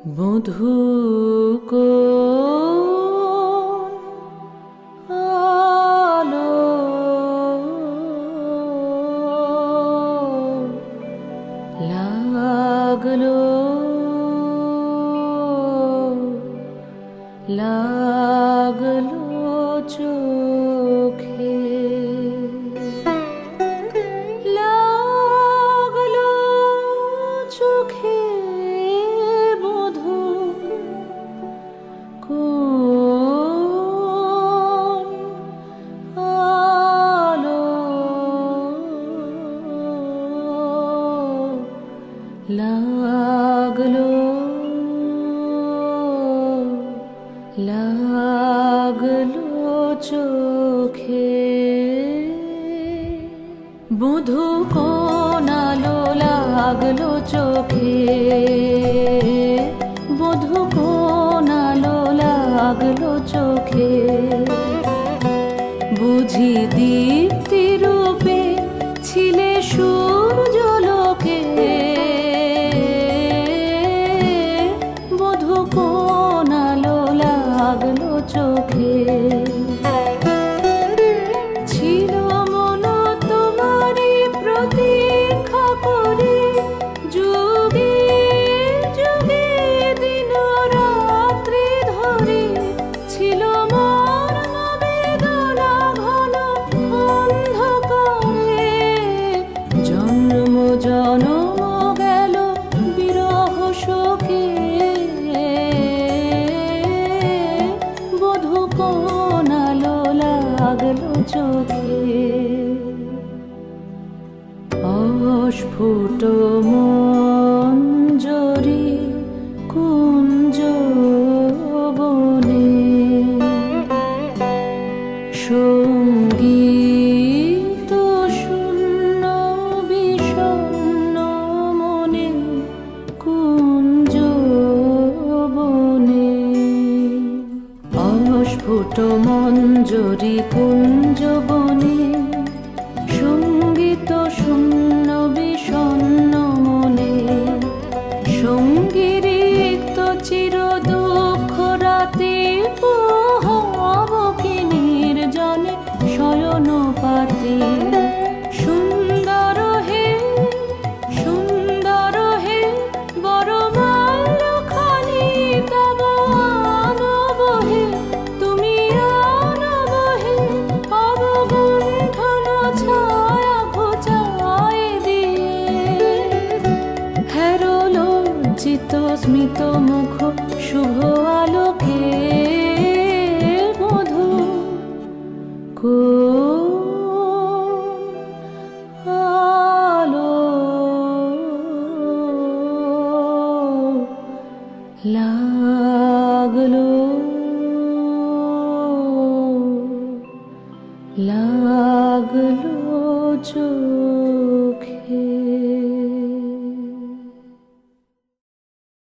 বধূ কোন আলো লাগলো লাগলো চোখে লাগলো চোখে বধূ কোন আলো লাগলো লাগলো চোখে বধূ কোন আলো লাগলো চোখে বধূ কোন আলো লাগলো চোখে বুঝি দীপ্তি রূপে ছিলে সূর্যলোকে বধূ কোন আলো লাগলো চোখে ছিল মন তোমারই প্রতীক্ষা করে যুগে যুগে দিন রাত্রি ধরে ছিল মোর বেদনা ঘন অন্ধকারে জন্ম জনম গেল বিরহ শোকে বধূ কোন আলো লাগলো চোখে অস্ফুট মঞ্জরি কুঞ্জ বনে সঙ্গীত শূন্য বিষণ্ণ মনে কুঞ্জ বনে অস্ফুট মঞ্জরি কুঞ্জ বনে সঙ্গীত শূন্য বিষণ্ণ মনে সঙ্গীরিক্ত চির দুঃখ রাতে পোহাব কি নির্জনে শয়ন পাতে সুন্দর হে বড় মাল্যখানি তব আনব হে তুমি আনব হে অবগুণ্ঠন ছায়া ঘোচায় দিয়ে হেরো লজ্জিত স্মিত মুখ শুভ আলোকে বধূ কোন আলো লাগলো লাগলো চোখে।